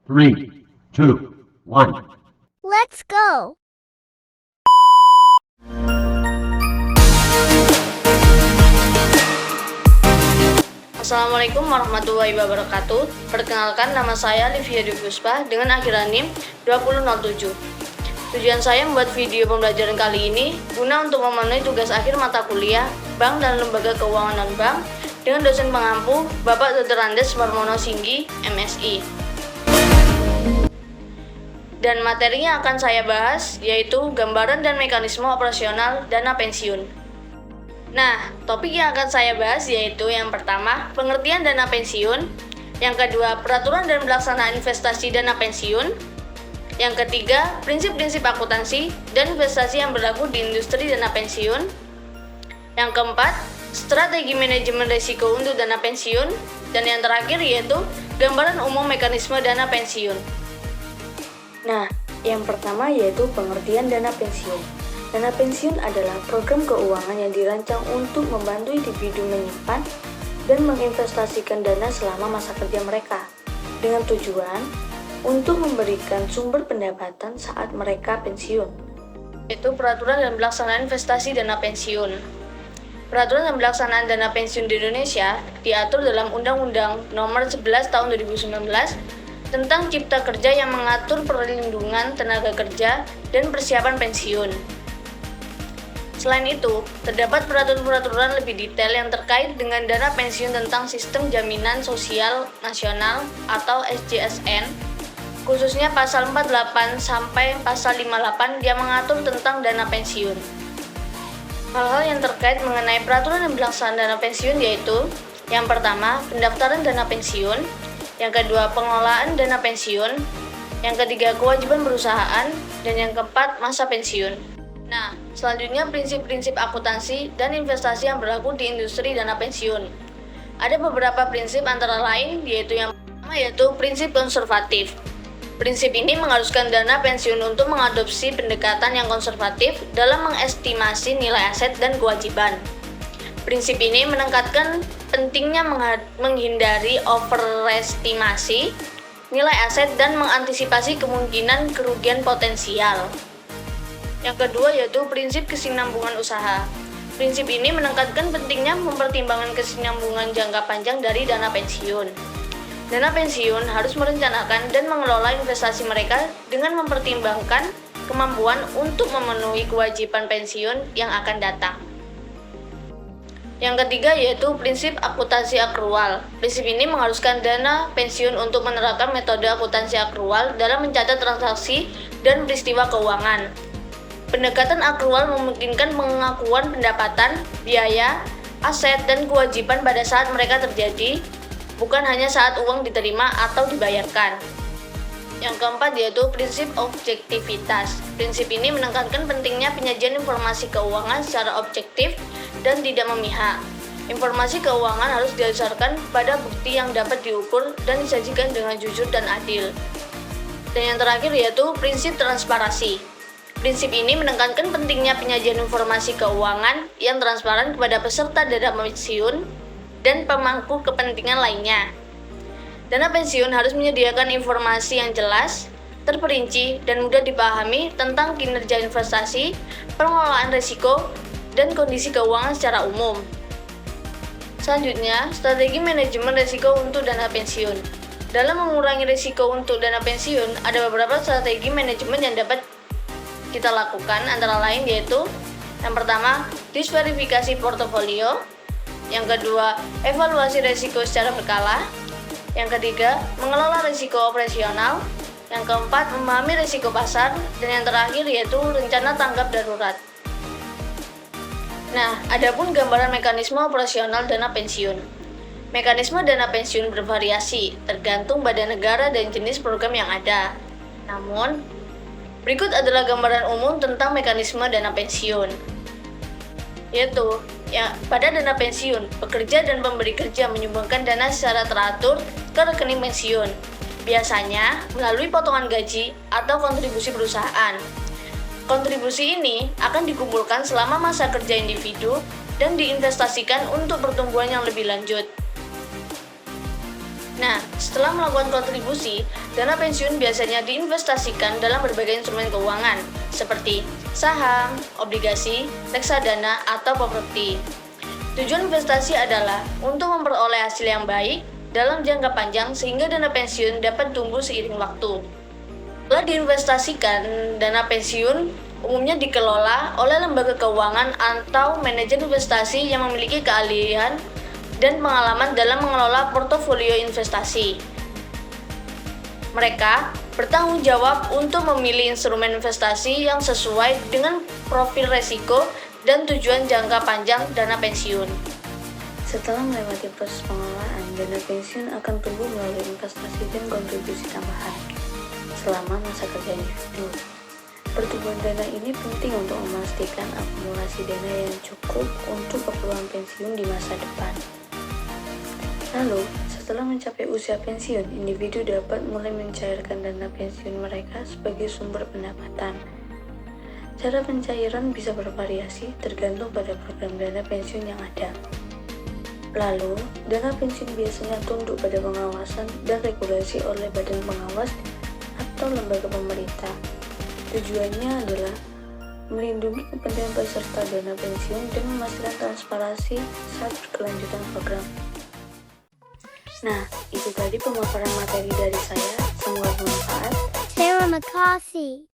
Three, two, one. Let's go! Assalamualaikum warahmatullahi wabarakatuh. Perkenalkan, nama saya Livia Dwi Puspa dengan akhiran NIM 2007. Tujuan saya membuat video pembelajaran kali ini guna untuk memenuhi tugas akhir mata kuliah Bank dan Lembaga Keuangan Non-Bank dengan dosen pengampu Bapak Dr. Andes Warmono Singgi, MSI. Dan materi yang akan saya bahas yaitu gambaran dan mekanisme operasional dana pensiun. Nah, topik yang akan saya bahas yaitu yang pertama, pengertian dana pensiun, yang kedua, peraturan dan pelaksanaan investasi dana pensiun, yang ketiga, prinsip-prinsip akuntansi dan investasi yang berlaku di industri dana pensiun, yang keempat, strategi manajemen risiko untuk dana pensiun, dan yang terakhir yaitu gambaran umum mekanisme dana pensiun. Nah, yang pertama yaitu pengertian dana pensiun. Dana pensiun adalah program keuangan yang dirancang untuk membantu individu menyimpan dan menginvestasikan dana selama masa kerja mereka, dengan tujuan untuk memberikan sumber pendapatan saat mereka pensiun. Itu peraturan dan pelaksanaan investasi dana pensiun. Peraturan dan pelaksanaan dana pensiun di Indonesia diatur dalam Undang-Undang Nomor 11 Tahun 2019 tentang Cipta Kerja yang mengatur perlindungan tenaga kerja dan persiapan pensiun. Selain itu, terdapat peraturan-peraturan lebih detail yang terkait dengan dana pensiun tentang Sistem Jaminan Sosial Nasional atau SJSN, khususnya pasal 48 sampai pasal 58 yang mengatur tentang dana pensiun. Hal-hal yang terkait mengenai peraturan dan pelaksanaan dana pensiun yaitu yang pertama, pendaftaran dana pensiun, yang kedua, pengelolaan dana pensiun, yang ketiga, kewajiban perusahaan, dan yang keempat, masa pensiun. Nah, selanjutnya prinsip-prinsip akuntansi dan investasi yang berlaku di industri dana pensiun. Ada beberapa prinsip antara lain yaitu yang pertama yaitu prinsip konservatif. Prinsip ini mengharuskan dana pensiun untuk mengadopsi pendekatan yang konservatif dalam mengestimasi nilai aset dan kewajiban. Prinsip ini menekankan pentingnya menghindari overestimasi nilai aset dan mengantisipasi kemungkinan kerugian potensial. Yang kedua yaitu prinsip kesinambungan usaha. Prinsip ini menekankan pentingnya mempertimbangkan kesinambungan jangka panjang dari dana pensiun. Dana pensiun harus merencanakan dan mengelola investasi mereka dengan mempertimbangkan kemampuan untuk memenuhi kewajiban pensiun yang akan datang. Yang ketiga yaitu prinsip akuntansi akrual. Prinsip ini mengharuskan dana pensiun untuk menerapkan metode akuntansi akrual dalam mencatat transaksi dan peristiwa keuangan. Pendekatan akrual memungkinkan pengakuan pendapatan, biaya, aset, dan kewajiban pada saat mereka terjadi, bukan hanya saat uang diterima atau dibayarkan. Yang keempat yaitu prinsip objektivitas. Prinsip ini menekankan pentingnya penyajian informasi keuangan secara objektif dan tidak memihak. Informasi keuangan harus didasarkan pada bukti yang dapat diukur dan disajikan dengan jujur dan adil. Dan yang terakhir yaitu prinsip transparansi. Prinsip ini menekankan pentingnya penyajian informasi keuangan yang transparan kepada peserta dana pensiun dan pemangku kepentingan lainnya. Dana pensiun harus menyediakan informasi yang jelas, terperinci, dan mudah dipahami tentang kinerja investasi, pengelolaan risiko, dan kondisi keuangan secara umum. Selanjutnya, strategi manajemen risiko untuk dana pensiun. Dalam mengurangi risiko untuk dana pensiun, ada beberapa strategi manajemen yang dapat kita lakukan, antara lain yaitu yang pertama, disverifikasi portofolio, yang kedua, evaluasi risiko secara berkala, yang ketiga, mengelola risiko operasional, yang keempat, memahami risiko pasar, dan yang terakhir yaitu rencana tanggap darurat. Nah, adapun gambaran mekanisme operasional dana pensiun. Mekanisme dana pensiun bervariasi, tergantung badan negara dan jenis program yang ada. Namun, berikut adalah gambaran umum tentang mekanisme dana pensiun, yaitu pada dana pensiun, pekerja dan pemberi kerja menyumbangkan dana secara teratur ke rekening pensiun, biasanya melalui potongan gaji atau kontribusi perusahaan. Kontribusi ini akan dikumpulkan selama masa kerja individu dan diinvestasikan untuk pertumbuhan yang lebih lanjut. Nah, setelah melakukan kontribusi, dana pensiun biasanya diinvestasikan dalam berbagai instrumen keuangan, seperti saham, obligasi, reksadana, atau properti. Tujuan investasi adalah untuk memperoleh hasil yang baik dalam jangka panjang sehingga dana pensiun dapat tumbuh seiring waktu. Setelah diinvestasikan, dana pensiun umumnya dikelola oleh lembaga keuangan atau manajer investasi yang memiliki keahlian dan pengalaman dalam mengelola portofolio investasi. Mereka bertanggung jawab untuk memilih instrumen investasi yang sesuai dengan profil resiko dan tujuan jangka panjang dana pensiun. Setelah melewati proses pengelolaan, dana pensiun akan tumbuh melalui investasi dan kontribusi tambahan selama masa kerja individu. Pertumbuhan dana ini penting untuk memastikan akumulasi dana yang cukup untuk keperluan pensiun di masa depan. Lalu, setelah mencapai usia pensiun, individu dapat mulai mencairkan dana pensiun mereka sebagai sumber pendapatan. Cara pencairan bisa bervariasi tergantung pada program dana pensiun yang ada. Lalu, dana pensiun biasanya tunduk pada pengawasan dan regulasi oleh badan pengawas atau lembaga pemerintah. Tujuannya adalah melindungi kepentingan peserta dana pensiun dan memastikan transparansi saat berkelanjutan program. Nah, itu tadi pemaparan materi dari saya. Semoga bermanfaat. Terima kasih.